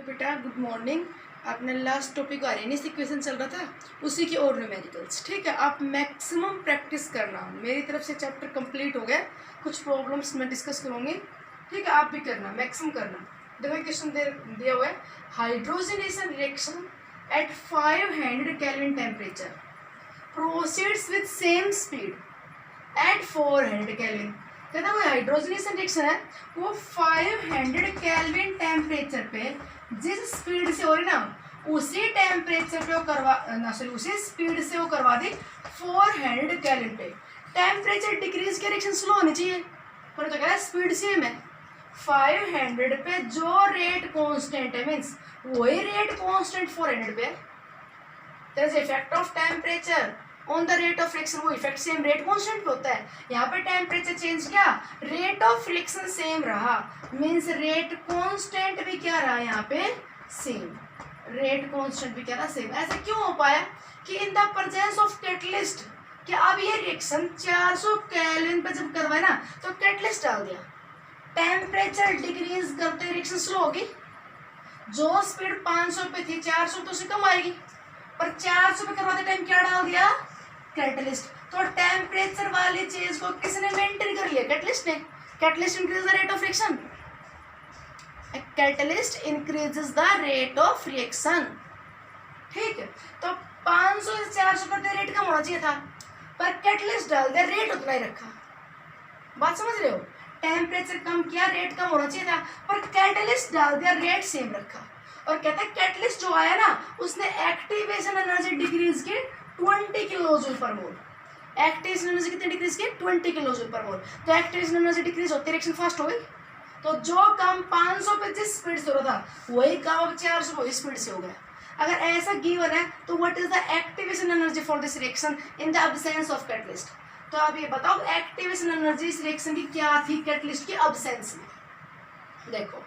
बेटा good morning. आपने last topic आर्यनिस equation चल रहा था, उसी की और न्यूमेरिकल्स। ठीक है, आप मैक्सिमम प्रैक्टिस करना। मेरी तरफ से चैप्टर कंप्लीट हो गया, कुछ प्रॉब्लम्स मैं डिस्कस करूँगी। ठीक है, आप भी करना, मैक्सिमम करना। देखो क्वेश्चन दिया हुआ है, hydrogenation reaction at 500 kelvin temperature proceeds with same speed at 400 kelvin. कहता है हाइड्रोजनेशन रिएक्शन है वो 500 केल्विन टेम्परेचर पे जिस स्पीड से हो रही ना, उसी टेम्परेचर पे वो उसी स्पीड से वो करवा दी 400 केल्विन पे। टेम्परेचर डिक्रीज के रिएक्शन स्लो होनी चाहिए, पर तो कह रहा है स्पीड सेम है। 500 पे जो रेट कांस्टेंट है, मीन्स वही रेट कांस्टेंट 400 पे। There is effect of temperature on the rate of reaction, वो इफेक्ट सेम रेट कांस्टेंट पे होता है। यहाँ पे टेम्परेचर चेंज किया, रेट ऑफ रिएक्शन सेम रहा, मींस रेट कांस्टेंट भी क्या रहा यहाँ पे सेम। रेट कांस्टेंट भी क्या रहा सेम। ऐसा क्यों हो पाया कि in the presence of catalyst, कि अब ये रिएक्शन 400 केल्विन पे जब करवाए ना तो कैटलिस्ट डाल दिया, टेम्परेचर डिक्रीज करते रिएक्शन स्लो होगी। जो स्पीड 500 पे थी 400 तो उससे कम आएगी, पर 400 पे करवाते टाइम क्या डाल दिया कैटलिस्ट। तो टेम्परेचर वाली चीज को किसने मेंटेन कर लिया, कैटलिस्ट ने। Catalyst increase the rate of reaction, catalyst increases the rate of reaction. ठीक है, तो 500 से 400 करते रेट कम होना चाहिए था, पर कैटलिस्ट डाल दिया, रेट उतना ही रखा। बात समझ रहे हो, टेम्परेचर कम किया, रेट कम होना चाहिए था, पर कैटलिस्ट डाल दिया, रेट सेम रखा। और कहता है कैटलिस्ट जो आया ना उसने एक्टिवेशन एनर्जी डिक्रीज की 20 किलोजूल पर मोल। एक्टिवेशन एनर्जी कितनी डिक्रीज की 20 किलोजूल पर मोल। तो एक्टिवेशन एनर्जी डिक्रीज होती रिएक्शन फास्ट हो गई। तो जो काम 500 पे जिस स्पीड से हो रहा था वही काम अब 400 पे स्पीड से हो गया। अगर ऐसा गिवन है तो what is the activation energy for this reaction in the absence of catalyst. तो आप ये बताओ एक्टिवेशन एनर्जी इस रिएक्शन की क्या थी कैटलिस्ट की अब्सेंस में। देखो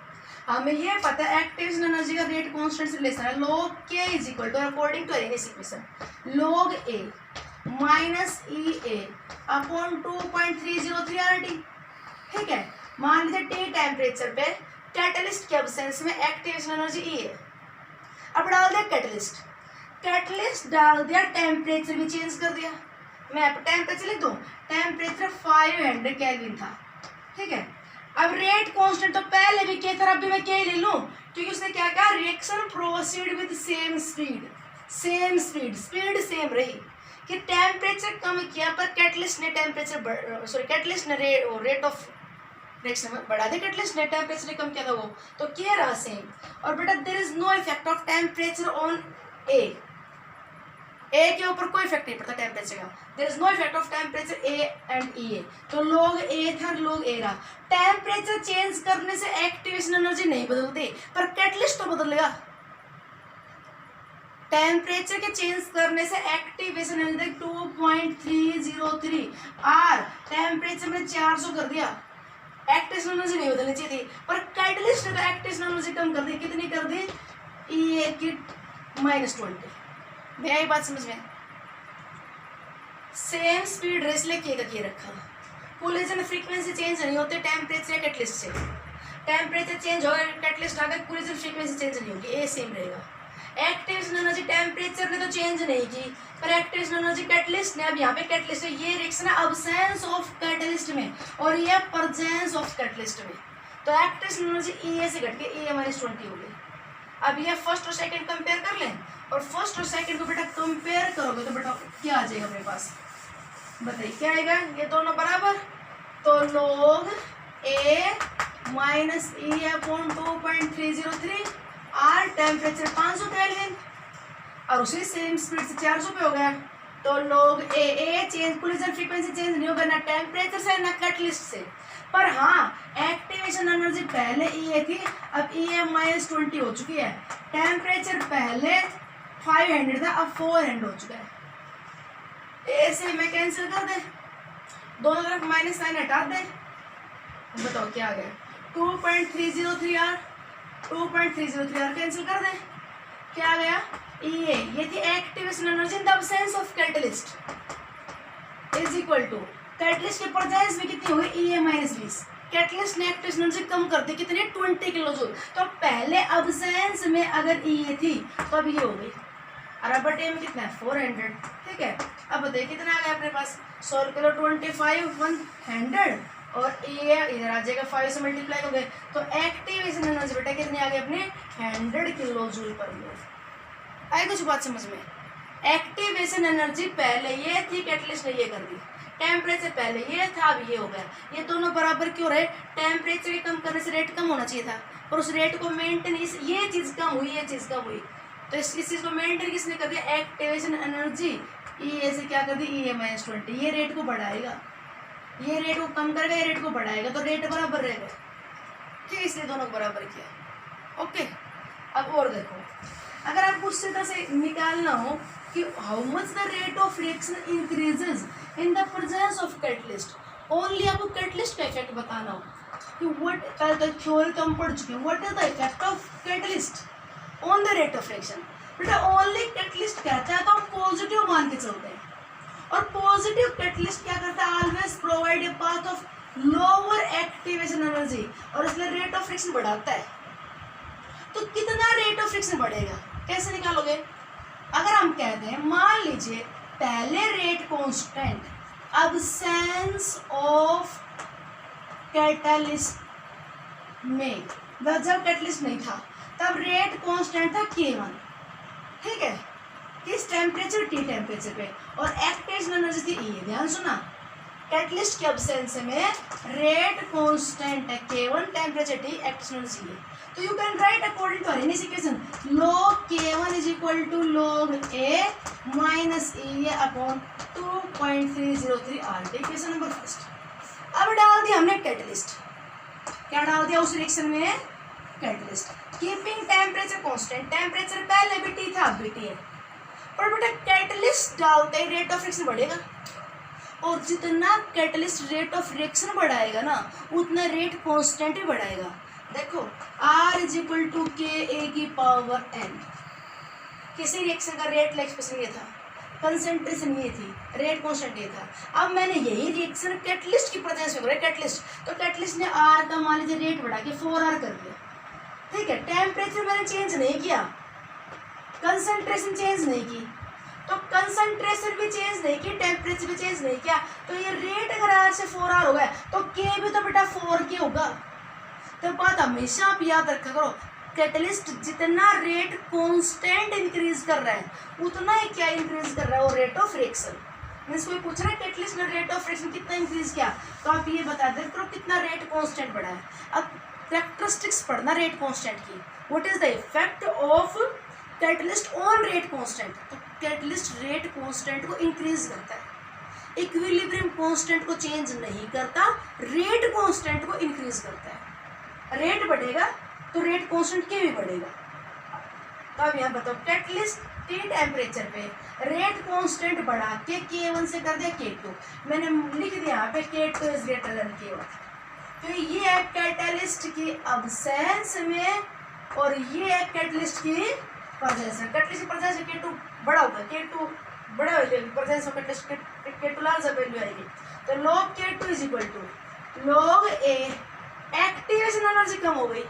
हमें ये पता है एक्टिवेशन एनर्जी का रेट कांस्टेंट से रिलेशन है, log k is equal to according to Arrhenius equation log a minus EA upon 2.303 RT। ठीक है, मान लीजिए T टेम्परेचर पे कैटलिस्ट के अब्सेंस में एक्टिवेशन एनर्जी E है। अब डाल दिया कैटलिस्ट, कैटलिस्ट डाल दिया, टेम्परेचर भी चेंज कर दिया। मैं टेम्परेचर लिख दूं, टेम्परेचर 500 केल्विन था। ठीक है, अब रेट कांस्टेंट तो पहले भी के था, अब भी मैं के ले लूं, क्योंकि उसने क्या कहा reaction proceed with same speed. Same speed, speed same रही कि टेम्परेचर कम किया पर कैटलिस्ट ने कैटलिस्ट ने रेट ऑफ रिएक्शन में बढ़ा दिया, कैटलिस्ट ने टेम्परेचर कम किया था वो, तो क्या रहा सेम। और बेटा there is no effect of temperature on A के ऊपर कोई इफेक्ट नहीं पड़ता टेम्परेचर का। There is no effect of temperature A and E. तो log ए था, log ए रहा। टेम्परेचर चेंज करने से एक्टिवेशन एनर्जी नहीं बदलती, पर कैटलिस्ट तो बदलेगा। टेम्परेचर के चेंज करने से एक्टिवेशन एनर्जी 2.303 आर, टेम्परेचर में 400 कर दिया, एक्टिवेशन एनर्जी नहीं बदलनी चाहिए थी, पर कैटलिस्ट ने तो एक्टिवेशन एनर्जी कम कर दी। कितनी कर दी, ई की -20। मेरी बात समझ में, सेम स्पीड रेस लेके किए रखा। कोलिजन फ्रीक्वेंसी चेंज नहीं होते टेम्परेचर या कैटलिस्ट से। टेम्परेचर चेंज होगा, कैटलिस्ट आकर कोलिजन फ्रीक्वेंसी चेंज नहीं होगी, ए सेम रहेगा। एक्टिवेशन एनर्जी टेम्परेचर ने तो चेंज नहीं की, पर एक्टिवेशन एनर्जी कैटलिस्ट ने। अब यहाँ पे कैटलिस्ट है, ये रिएक्शन है अब्सेंस ऑफ कैटलिस्ट में और ये प्रेजेंस ऑफ कैटलिस्ट में, तो एक्टिवेशन एनर्जी ई से घट के ए -20 हो गई। अब ये फर्स्ट और सेकंड कंपेयर कर लें, और फर्स्ट और सेकंड को बेटा कंपेयर करोगे तो बेटा क्या आ जाएगा अपने पास, बताइए क्या आएगा। ये दोनों बराबर, तो log a minus E upon 2.303 R, temperature 500 kelvin और उसी सेम स्पीड से 400 पे हो गया। तो log a change, collision frequency change नहीं होगा ना टेम्परेचर से ना कैटलिस्ट से, पर हाँ एक्टिवेशन एनर्जी पहले ई थी, अब ई -20 हो चुकी है। टेम्परेचर पहले 500 था, अब 400 हो चुका है। ए से मैं कैंसिल कर दे, दोनों तरफ माइनस साइन हटा दे, बताओ क्या आ गया 2.303 आर, 2.303 आर कैंसिल कर दे, क्या आ गया ये थी activation energy in the absence of catalyst is equal to catalyst के प्रेजेंस में कितनी हो गई, ई -20। कैटलिस्ट ने एक्टिव एनर्जी कम कर दी कितने 20 किलो जूल। तो पहले अब्सेंस में अगर ये थी तो अब ये हो गई और अब बटे में कितना है 400। ठीक है, अब बताइए कितना आ गया अपने पास 100 किलो 25 100 और ये इधर आ जाएगा 5 से मल्टीप्लाई हो गए तो एक्टिवेशन एनर्जी बेटा कितनी आ गई अपने 100 किलो जूल पर मोल। आई कुछ बात समझ में? एक्टिवेशन एनर्जी पहले ये थी, कैटलिस्ट ने ये कर दी। टेम्परेचर पहले ये था, अब ये हो गया। ये दोनों बराबर क्यों रहे? टेम्परेचर कम करने से रेट कम होना चाहिए था और उस रेट को मेंटेन, ये चीज़ कम हुई, ये चीज़ कम हुई तो इस चीज़ को मेंटेन किसने कर दिया? एक्टिवेशन एनर्जी ई से क्या कर दी ई -20। ये रेट को बढ़ाएगा, ये रेट को कम करेगा, ये रेट को बढ़ाएगा तो रेट बराबर रहेगा। ठीक है, इसलिए दोनों को बराबर किया। ओके, अब और देखो, अगर आपको उससे तरह से निकालना हो कि how much the rate of reaction increases in the presence of catalyst, only आपको कैटलिस्ट का इफेक्ट बताना हो कि व्हाट द थ्योरी तो हम पढ़ चुके हैं, what is the effect of catalyst on the rate of reaction. बेटा ओनली कैटलिस्ट कहता है तो हम पॉजिटिव मान के चलते हैं और पॉजिटिव कैटलिस्ट क्या करता है? Always provide a path of lower activation energy और इसलिए रेट ऑफ रिएक्शन बढ़ाता है। तो कितना रेट ऑफ रिएक्शन बढ़ेगा कैसे निकालोगे? अगर हम कहते हैं मान लीजिए पहले rate constant absence of catalyst में, जब कैटलिस्ट नहीं था तब रेट कांस्टेंट था K1। ठीक है, किस टेम्परेचर? T टेम्परेचर पे और एक्टिवेशन एनर्जी थी E। ध्यान सुना, कैटलिस्ट के अब्सेंस में रेट कांस्टेंट है K1, temperature T, activation energy E। तो you can write according to Arrhenius equation log K1 is equal to log A minus E upon 2.303 RT। Equation number first. अब डाल दिया हमने catalyst, क्या डाल दिया उस रिएक्शन में? Catalyst. Keeping temperature constant, temperature पहले भी T था अब भी T है, पर बेटा कैटलिस्ट डालते ही रेट ऑफ रिएक्शन बढ़ेगा और जितना कैटलिस्ट रेट ऑफ रिएक्शन बढ़ाएगा ना उतना रेट कांस्टेंट ही बढ़ाएगा। देखो R is equal to Ka⁴n, किसी रिएक्शन का रेट एक्सप्रेशन ये था, कंसेंट्रेशन ये थी, रेट कांस्टेंट ये था। अब मैंने यही रिएक्शन कैटलिस्ट की प्रेजेंस में करा, कैटलिस्ट तो कैटलिस्ट ने R का मान लीजिए रेट बढ़ा के 4R कर दिया। ठीक है, टेम्परेचर मैंने चेंज नहीं किया, कंसंट्रेशन चेंज नहीं की, तो कंसंट्रेशन भी चेंज नहीं की, टेम्परेचर भी चेंज नहीं किया, तो ये रेट अगर R से 4R हो गया तो K भी तो बेटा 4K होगा। तो बात हमेशा आप याद रखा करो, कैटलिस्ट जितना रेट कांस्टेंट इंक्रीज कर रहा है उतना ही क्या इंक्रीज कर रहा है? वो रेट ऑफ रिएक्शन। मीन्स कोई पूछ रहा है कैटलिस्ट ने रेट ऑफ रिएक्शन कितना इंक्रीज किया तो आप ये बता देते हो कितना रेट कांस्टेंट बढ़ा है। अब कैरेक्टरिस्टिक्स पढ़ना रेट कांस्टेंट की, what is the effect of catalyst on rate constant. तो कैटलिस्ट रेट कांस्टेंट को इंक्रीज करता है, इक्विलिब्रियम कांस्टेंट को चेंज नहीं करता, रेट कांस्टेंट को इंक्रीज करता है। रेट बढ़ेगा तो रेट कांस्टेंट के भी बढ़ेगा। तो अब यहाँ बताओ कैटलिस्ट T टेम्परेचर पे रेट कांस्टेंट बढ़ा के K1 से कर दिया K2, मैंने लिख दिया यहाँ पे K2 is greater than K1। तो ये है कैटलिस्ट की अब्सेंस में और ये है कैटलिस्ट की प्रेजेंस में। कैटलिस्ट की प्रेजेंस में K2 बड़ा होगा, K2 बड़ा हो जाएगी, presence of catalyst K2 large value आएगी। तो log K2 is equal to log A, activation energy कम हो गई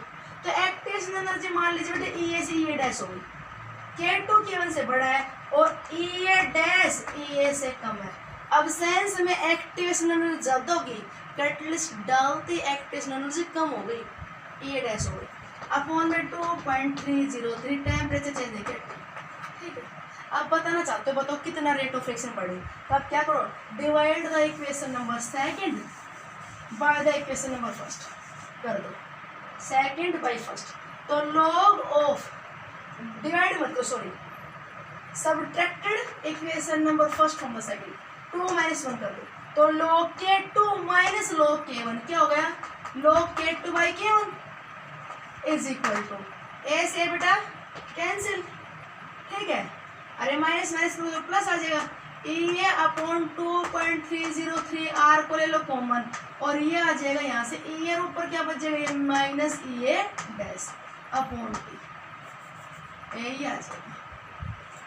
तो एक्टिवेशन एनर्जी मान लीजिए बेटे E से E डैश हो गई, K2 K1 से बड़ा है और E डैश E से कम है। अब्सेंस में एक्टिवेशन एनर्जी ज्यादा होगी, कैटलिस्ट डालते एक्टिवेशन एनर्जी कम हो गई, E डैश हो गई अपॉन में 2.303 टेम्परेचर चेंज है। ठीक है, अब बताना चाहते हो, बताओ कितना रेट ऑफ रिएक्शन बढ़े। तो आप क्या करो, divide the equation number second by the equation number first कर दो, सेकंड बाय फर्स्ट। तो लॉग ऑफ, डिवाइड मत करो sorry, subtracted equation number first from the second, 2 - 1 कर दो। तो log K2 minus log K1 क्या हो गया? log K2 by K1 is equal to A से बेटा कैंसिल। ठीक है, अरे माइनस माइनस तो प्लस आ जाएगा, E अपॉन 2.303 R को ले लो कॉमन और ये आ जाएगा यहाँ से E और ऊपर क्या बचेगा? ये minus E dash upon T, यही आ जाएगा।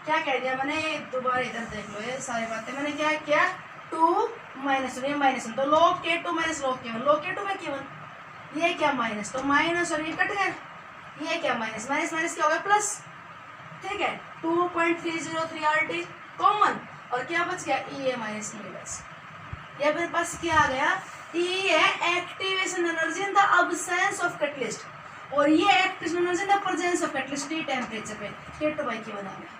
क्या कह दिया मैंने? दोबारा इधर देख लो, ये सारी बातें मैंने क्या 2 - 1 तो log K2 minus log K1, log K2 by K1 ये क्या माइनस, तो माइनस और ये कट गए, ये क्या माइनस माइनस माइनस क्या हो गया प्लस, ठीक है 2.303 RT कॉमन, और क्या बच गया E माइनस E बस। ये मेरे पास क्या आ गया, E है activation energy in the absence of catalyst, और ये activation energy in the presence of catalyst T temperature पे K2/K1 आ गया।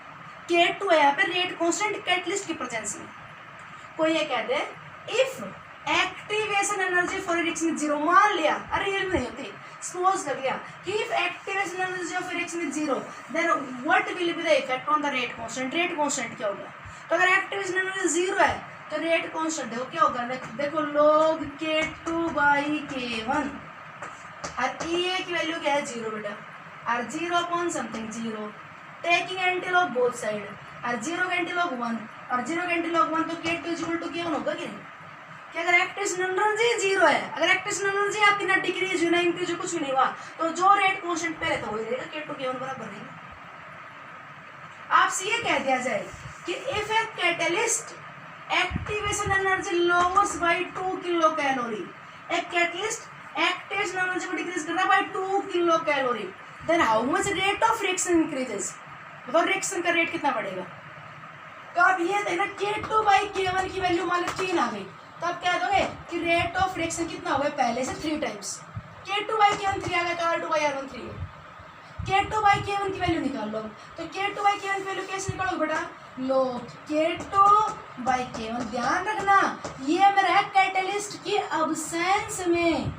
K2 है यहाँ पे रेट कांस्टेंट कैटलिस्ट की प्रेजेंस में। कोई ये कहते हैं if activation energy for reaction 0, मान लिया, अरे ये नहीं होती, सपोज कर लिया कि if activation energy of reaction is 0 then what will be the effect on the rate constant. Rate constant क्या होगा, तो अगर एक्टिवेशन एनर्जी 0 है तो रेट कांस्टेंट देखो क्या होगा, देखो log K2/K1, और E की वैल्यू क्या है 0 बेटा, और 0 upon something 0, taking antilog both side, और 0 का एंटीलॉग 1 और 0 का एंटीलॉग 1, तो K2 = K1 होगा कि नहीं, कि अगर एक्टिवेशन एनर्जी 0 है, अगर एक्टिवेशन एनर्जी आपकी ना डिक्रीज हुई ना इंक्रीज हुई, कुछ भी नहीं हुआ, तो जो रेट कांस्टेंट पहले तो वही रहेगा, K2/K1 बराबर रहेगा। आपसे ये कह दिया जाए कि if a catalyst activation energy loss by 2 kilo calorie, एक कैटलिस्ट एक्टिवेशन एनर्जी को डिक्रीज कर रहा है by 2 kilo calorie, then how much rate of reaction increases, मतलब रिएक्शन का रेट कितना बढ़ेगा। तो आप ये देखना K2/K1 की वैल्यू मान लो 3 आ गई, तो आप क्या दोगे कि रेट ऑफ रिएक्शन कितना हो गया पहले से 3 टाइम्स, K2/K1 3 आ गया तो R2/R1 3 है। K2/K1 की वैल्यू निकाल लो, तो K2/K1 की वैल्यू कैसे निकालोगे बेटा, लो K2/K1, ध्यान रखना ये मेरा है कैटलिस्ट की अब्सेंस में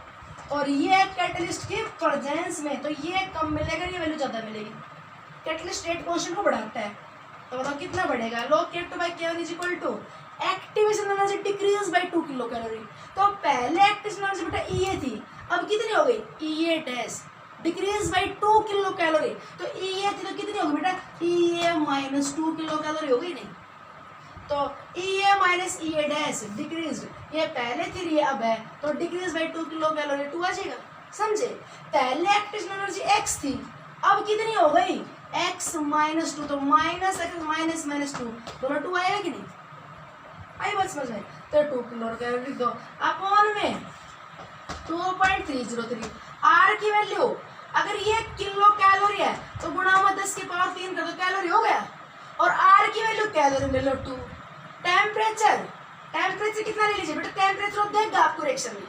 और ये है कैटलिस्ट की प्रेजेंस में, तो ये कम मिलेगा, ये वैल्यू ज़्यादा मिलेगी। कैटलिस्ट रेट कांस्टेंट को बढ़ाता है, तो बताओ कितना बढ़ेगा, log K2/K1 = activation energy decrease by 2 kilo calorie. तो पहले एक्टिवेशन एनर्जी बेटा E थी, अब कितनी हो गई E dash, decrease by 2 kilo calorie, तो E थी तो कितनी होगी बेटा E - 2 किलो कैलोरी हो गई नहीं, तो E - E डैश डिक्रीज, ये पहले थी ये अब है, तो डिक्रीज बाय 2 किलो कैलोरी 2 आ जाएगा, समझे। पहले एक्टिवेशन एनर्जी X थी, अब कितनी हो गई X - 2, तो -X - -2 दोनों 2 आएगा कि नहीं, आई बात समझ में, तो 2 किलो कैलोरी लिख दो, अपॉन में 2.303, R की वैल्यू अगर ये किलो कैलोरी है तो गुणा में 10 की पावर 3 कर दो, कैलोरी हो गया, और R की वैल्यू कैलोरी ले लो 2। टेम्परेचर कितना ले लीजिए बेटा, टेम्परेचर देगा आपको रिएक्शन में,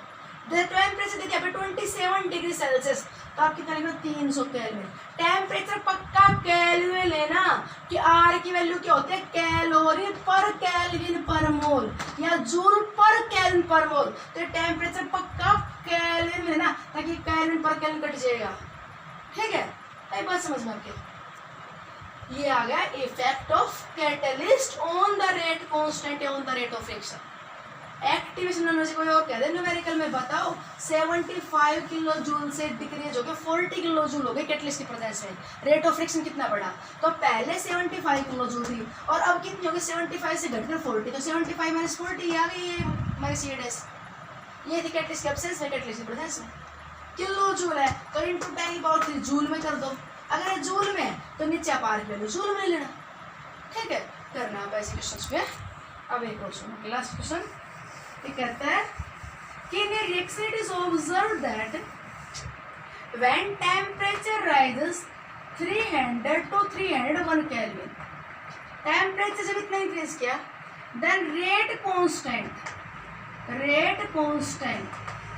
टेम्परेचर देखिए 27 डिग्री सेल्सियस, तो आप कितना लिखो 300 केल्विन। टेम्परेचर पक्का केल्विन लेना कि R की वैल्यू क्या होती है, कैलोरी पर केल्विन पर मोल या जूल पर केल्विन पर मोल, तो टेम्परेचर पक्का केल्विन लेना ताकि केल्विन पर केल्विन कट जाएगा, ठीक है। एक बात समझ में आपके, ये आ गया effect of catalyst on the rate constant on the rate of reaction. Activation energy को और कह दे न्यूमेरिकल में बताओ, 75 किलो जूल से डिक्रीज हो गया 40 किलो जूल हो गई कैटलिस्ट की प्रेजेंस में, रेट ऑफ रिएक्शन कितना बढ़ा, तो पहले 75 किलो जूल थी और अब कितनी हो गई 75 से घटकर 40, तो 75 - 40 आ गई ये थी कैटलिस्ट की एब्सेंस में, कैटलिस्ट की प्रेजेंस में। किलो जूल है तो इनटू 10³ जूल में कर दो, अगर ये जूल में है तो नीचे आप R ले लो, जूल में लेना, ठीक है। करना आप ऐसे क्वेश्चन पे। अब एक और सुनो, लास्ट क्वेश्चन कहता है कि in a reaction it is observed that when temperature rises 300 to 301 Kelvin, temperature जब इतना इंक्रीज किया then rate constant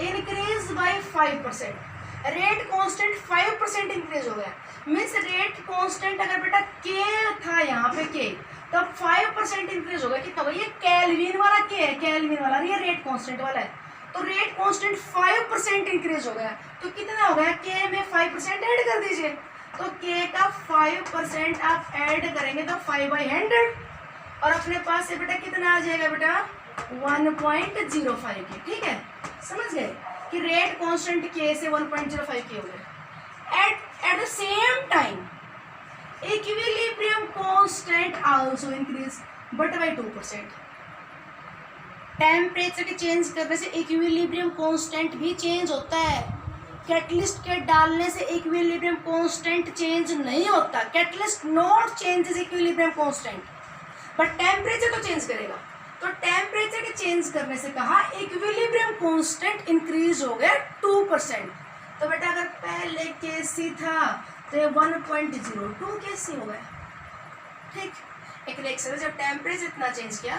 increase by 5%, rate constant 5% increase हो गया, मीन्स रेट कांस्टेंट अगर बेटा K था यहाँ पे K, तब 5% इंक्रीज हो गया, कितना होगा, ये केल्विन वाला K है, केल्विन वाला, ये रेट कांस्टेंट वाला है, तो रेट कांस्टेंट 5% इंक्रीज हो गया, तो कितना हो गया K में 5% ऐड कर दीजिए, तो K का 5% आप ऐड करेंगे तो 5/100, और अपने पास से बेटा कितना आ जाएगा बेटा 1.05 के, ठीक है, समझ गए कि रेट कांस्टेंट K से 1.05 के हो गया। At the same time equilibrium constant also increase but by 2%। Temperature के चेंज करने से इक्विलिब्रियम कांस्टेंट भी चेंज होता है, कैटलिस्ट के डालने से इक्विलिब्रियम कांस्टेंट चेंज नहीं होता, catalyst not changes equilibrium constant, but temperature तो चेंज करेगा। तो टेम्परेचर के चेंज करने से कहा इक्विलिब्रियम कांस्टेंट इंक्रीज हो गया 2%। तो बेटा अगर पहले केसी था तो ये 1.02 केसी हो गया। ठीक, एक रिएक्शन में जब टेम्परेचर इतना चेंज किया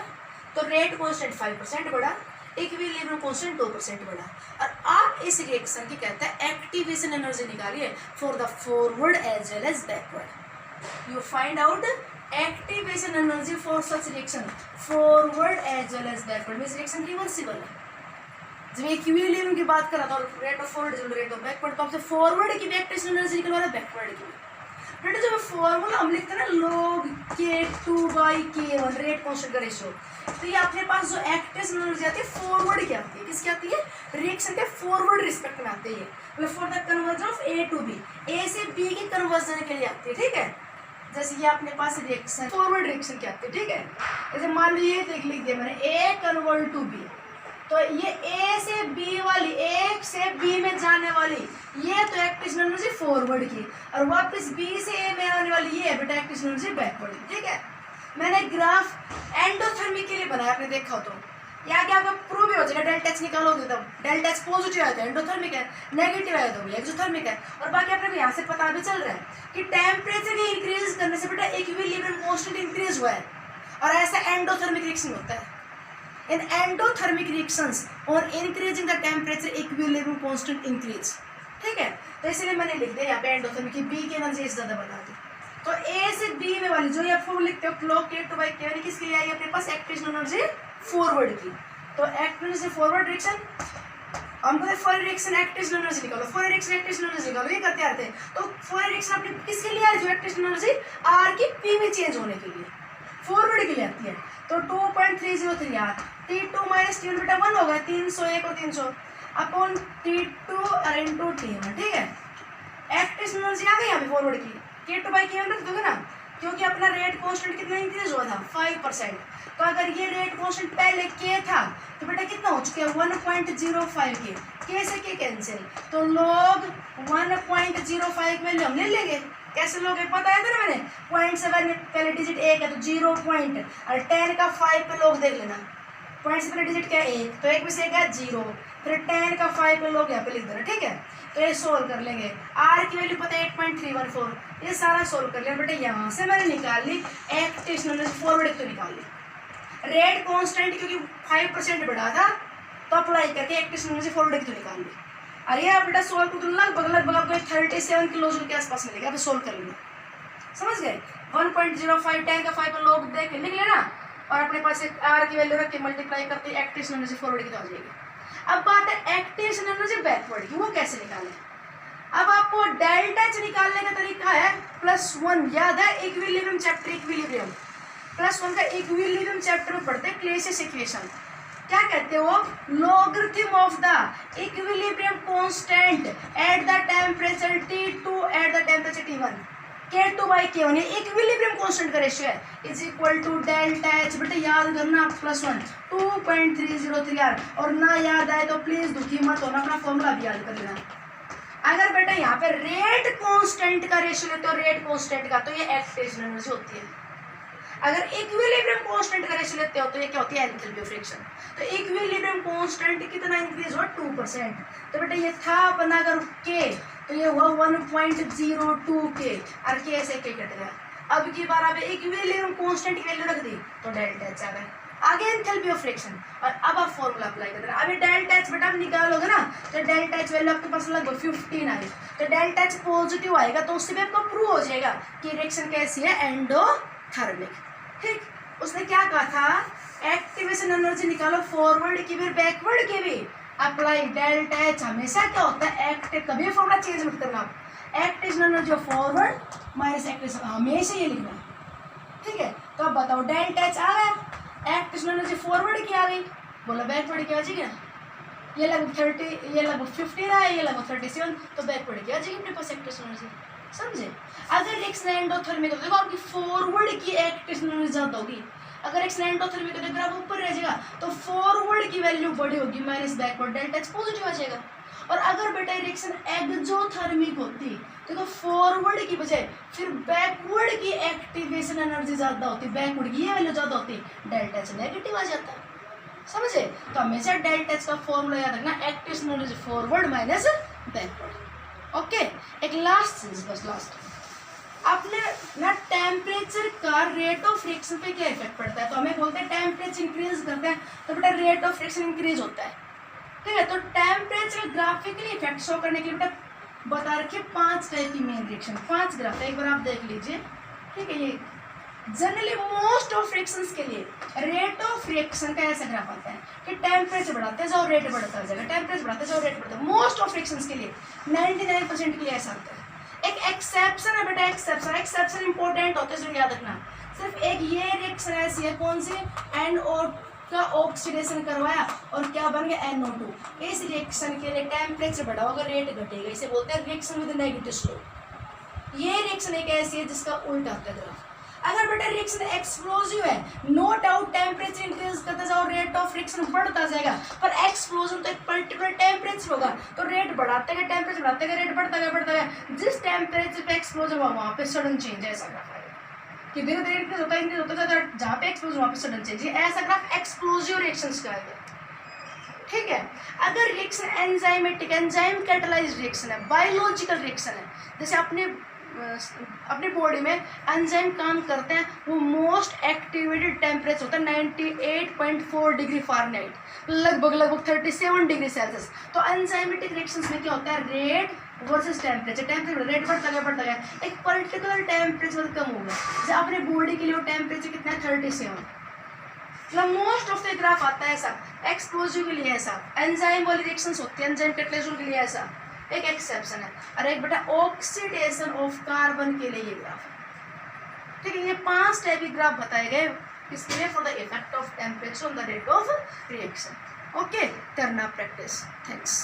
तो रेट कांस्टेंट 5% बढ़ा, इक्विलिब्रियम कांस्टेंट 2% बढ़ा। और आप इस रिएक्शन की कहते हैं एक्टिवेशन एनर्जी निकालिए for the forward as well as backward. You find out activation energy for such reaction forward as well as backward. Means reaction reversible है। जब इक्विलिब्रियम की बात करा तो rate of forward rate of backward, तो आपसे forward की भी एक्टिवेशन एनर्जी निकलवा रहा है, बैकवर्ड की। बेटा जब फॉर्मूला हम लिखते हैं ना log K2/K1 रेट कांस्टेंट का रेशियो, तो ये अपने पास जो एक्टिवेशन एनर्जी आती है फॉरवर्ड की आती है। किसकी आती है? रिएक्शन के फॉरवर्ड रिस्पेक्ट में आती है, मतलब for the conversion of A to B, A से B की कन्वर्जन के लिए आती है। ठीक है, जैसे ये अपने पास रिएक्शन फॉरवर्ड रिएक्शन की आती है। ठीक है, जैसे मान लीजिए लिख दिया मैंने A कन्वर्ट टू B, तो ये A से B वाली, A से B में जाने वाली ये तो एक्टिवेशन एनर्जी फॉरवर्ड की, और वापस B से A में आने वाली ये है बेटा एक्टिवेशन एनर्जी बैकवर्ड की। ठीक है, मैंने ग्राफ एंडोथर्मिक के लिए बनाया, आपने देखा हो तो यहाँ क्या आपका प्रूव हो जाएगा। डेल्टा एच निकालोगे तब डेल्टा एच पॉजिटिव है तो एंडोथर्मिक है, नेगेटिव है तो एक्सोथर्मिक है। और बाकी अपने को यहाँ से पता भी चल रहा है कि टेम्परेचर के इंक्रीज करने से बेटा इक्विलिब्रियम कांस्टेंट इंक्रीज हुआ है, और ऐसा एंडोथर्मिक रिएक्शन होता है। In endothermic reactions or increasing the temperature equilibrium constant increase। ठीक है, तो इसलिए मैंने लिख दिया यहाँ पे एंडोथर्मिक की B की एनर्जी ज़्यादा बता दी। तो A से B में वाली जो ये फॉर्म लिखते हो log K2/K1 किसके लिए आई अपने पास एक्टिवेशन एनर्जी फॉरवर्ड की। तो एक्टिवेशन से फॉरवर्ड रिएक्शन हमको फॉरवर्ड रिएक्शन एक्टिवेशन एनर्जी निकालो, फॉरवर्ड रिएक्शन एक्टिवेशन एनर्जी निकालो, ये करते आते हैं। तो फॉरवर्ड रिएक्शन अपनी किसके लिए आई जो एक्टिवेशन एनर्जी R की P में चेंज होने के लिए फॉरवर्ड के लिए आती है। तो 2.303 यार T2 माइनस T1 बेटा 1 हो गया, 301 और 300 अपॉन T2 और इंटू T1। ठीक है, एक्टिवेशन एनर्जी आ गई यहाँ पे फॉरवर्ड की, K2/K1 रख दोगे ना, क्योंकि अपना रेट कांस्टेंट कितना इंक्रीज हुआ था 5%। तो अगर ये रेट कांस्टेंट पहले K था तो बेटा कितना हो चुका है 1.05 K से K कैंसिल, तो log 1.05 वैल्यू हम ले लेंगे। कैसे लोगे पता है ना, मैंने 0.7 में पहले डिजिट 1 है तो 0 पॉइंट, और 10 का 5 पे लोग देख लेना, पॉइंट से पहले डिजिट क्या है 1, तो 1 में से 1 है 0, फिर 10 का 5 पे लोग यहाँ पे लिख देना। ठीक है, तो ये सोल्व कर लेंगे। R की वैल्यू पता है 8.314, ये सारा सोल्व कर लिया बेटा। यहाँ से मैंने निकाल ली एक्टिवेशन एनर्जी फॉरवर्ड, तो निकाल ली रेट कांस्टेंट क्योंकि 5% बढ़ा था तो अप्लाई करके एक्टिवेशन एनर्जी फॉरवर्ड तो निकाल ली। और ये आप बेटा सोल्व कर, तो लगभग आपको 37 किलो जूल के आसपास मिलेगा। अभी सोल्व कर लेंगे, समझ गए। 1.05 10 का 5 लोग देख लिख लेना, और अपने पास एक R की वैल्यू रख के मल्टीप्लाई करते एक्टिवेशन एनर्जी फॉरवर्ड की तो आ जाएगी। अब बात है एक्टिवेशन एनर्जी बैकवर्ड की, वो कैसे निकालें। अब आपको डेल्टा एच निकालने का तरीका है +1, याद है इक्विलिब्रियम चैप्टर, इक्विलिब्रियम +1 का इक्विलिब्रियम चैप्टर में पढ़ते हैं क्लेसियस इक्वेशन। क्या कहते हो? Logarithm of the equilibrium constant at the temperature T2 at the temperature T1 K2/K1, ये इक्विलिब्रियम कांस्टेंट का रेशियो है, is equal to delta H. बेटा याद करना +1 2.303 यार, और ना याद आए तो प्लीज दुखी मत होना, अपना फॉर्मूला भी याद कर लेना। अगर बेटा यहाँ पे रेट कांस्टेंट का रेशियो लेते हो, रेट कांस्टेंट का, तो ये एक्टिवेशन एनर्जी होती है। अगर इक्विलिब्रियम कांस्टेंट का रेशियो लेते हो तो ये क्या होती है? Enthalpy of reaction. तो इक्विलिब्रियम कांस्टेंट कितना इंक्रीज हुआ? 2%। तो बेटा ये था अपना अगर K तो ये हुआ 1.02 K, और K से K कट गया। अब की बार अब इक्विलिब्रियम कांस्टेंट की वैल्यू रख दी तो डेल्टा एच आ गया, आगे एंथैल्पी ऑफ रिएक्शन। और अब आप फॉर्मूला अप्लाई कर देना। अभी डेल्टा एच बेटा आप निकालोगे ना, तो डेल्टा एच वैल्यू आपके पास लगभग 15 आई, तो डेल्टा एच पॉजिटिव आएगा, तो उससे भी आपको प्रूव हो जाएगा कि रिएक्शन कैसी है, एंडोथर्मिक। ठीक, उसने क्या कहा था? एक्टिवेशन एनर्जी निकालो फॉरवर्ड की भी बैकवर्ड की भी, अप्लाई डेल्टा एच। हमेशा क्या होता है एक्टिव, कभी फॉर्मूला चेंज मत करना, activation energy of forward minus activation, हमेशा ये लिखना। ठीक है, तो अब बताओ डेल्टा एच आ गया, एक्टिवेशन एनर्जी फॉरवर्ड की आ गई, बोला बैकवर्ड की आ जाएगी ना। ये लगभग 30, ये लगभग 15 है, ये लगभग 37, तो बैकवर्ड की आ जाएगी अपने पास एक्टिवेशन एनर्जी। समझे? अगर रिएक्शन एंडोथर्मिक हो देखो आपकी फॉरवर्ड की एक्टिवेशन एनर्जी ज्यादा होगी, अगर रिएक्शन एंडोथर्मिक हो तो ग्राफ ऊपर रह जाएगा, तो फॉरवर्ड की वैल्यू बड़ी होगी minus backward, delta H positive आ जाएगा। और अगर बेटा रिएक्शन एक्सोथर्मिक होती तो फॉरवर्ड की बजाय फिर बैकवर्ड फॉरवर्ड की एक्टिवेशन एनर्जी ज़्यादा होती है, बैकवर्ड की ये वैल्यू ज़्यादा होती है, डेल्टा एच नेगेटिव आ जाता है। समझे? तो हमेशा डेल्टा एच का फॉर्मूला याद रखना, activation energy forward minus backward. Okay, एक लास्ट चीज, बस लास्ट, आपने ना टेम्परेचर का रेट ऑफ रिएक्शन पे क्या इफेक्ट पड़ता है? तो हमें बोलते हैं टेम्परेचर इंक्रीज करते हैं तो बेटा रेट ऑफ रिएक्शन इंक्रीज होता है। ठीक है, तो टेम्परेचर ग्राफिकली इफेक्ट शो करने के लिए बेटा बता रखिए 5 टाइप की मेन रिएक्शन, 5 ग्राफ, एक बार आप देख लीजिए। ठीक है, ये जनरली मोस्ट ऑफ रिएक्शंस के लिए रेट ऑफ रिएक्शन का ऐसा ग्राफ आता है कि टेम्परेचर बढ़ाते जाओ रेट बढ़ता जाएगा, टेम्परेचर बढ़ाते जाओ रेट बढ़ता है। मोस्ट ऑफ रिएक्शंस के लिए 99% के लिए ऐसा आता है। एक एक्सेप्शन है बेटा, एक्सेप्शन इंपॉर्टेंट होते हैं, याद रखना। सिर्फ एक ये रिएक्शन ऐसी है, कौन सी? NO का ऑक्सीडेशन करवाया और क्या बन गया? NO2। इस रिएक्शन के लिए टेम्परेचर बढ़ाओगे रेट घटेगा, इसे बोलते हैं रिएक्शन विद नेगेटिव स्लोप। ये रिएक्शन एक ऐसी है जिसका उल्टा होता है ग्राफ। अगर बेटा रिएक्शन एक्सप्लोजिव है, नो डाउट टेम्परेचर इंक्रीज करते जाओ रेट ऑफ रिएक्शन बढ़ता जाएगा, पर एक्सप्लोजन तो एक पर्टिकुलर टेम्परेचर होगा, तो रेट बढ़ाते गए, टेम्परेचर बढ़ाते गए, रेट बढ़ता गया। जिस टेम्परेचर पे एक्सप्लोजन हुआ वहाँ पे सडन चेंज, ऐसा ग्राफ आएगा कि धीरे धीरे इंक्रीज होता जाता, जहाँ पे एक्सप्लोजन वहाँ पे सडन चेंज, ऐसा ग्राफ एक्सप्लोजिव रिएक्शंस का है। ठीक है, अगर reaction enzymatic, enzyme catalysed reaction है, बायोलॉजिकल रिएक्शन है, जैसे अपनी बॉडी में एंजाइम काम करते हैं, वो मोस्ट एक्टिवेटेड टेम्परेचर होता है 98.4 डिग्री फ़ारेनहाइट, लगभग 37 डिग्री सेल्सियस। तो एंजाइमेटिक रिएक्शंस में क्या होता है? रेट वर्सेस टेम्परेचर रेट बढ़ता गया, एक पर्टिकुलर टेम्परेचर कम हो गया। जैसे अपने बॉडी के लिए वो टेम्परेचर कितना है? 37। मतलब मोस्ट ऑफ द ग्राफ आता है ऐसा, एक्सप्लोजिव के लिए ऐसा, एंजाइम वाली रिएक्शंस होती है एंजाइम कैटालाइज़र के लिए ऐसा, एक एक्सेप्शन है। और एक बेटा ऑक्सीडेशन ऑफ कार्बन के लिए ये ग्राफ है। ठीक है, ये 5 टाइप के ग्राफ बताए गए किसके लिए? For the effect of temperature on the rate of reaction. Okay, करना प्रैक्टिस। थैंक्स।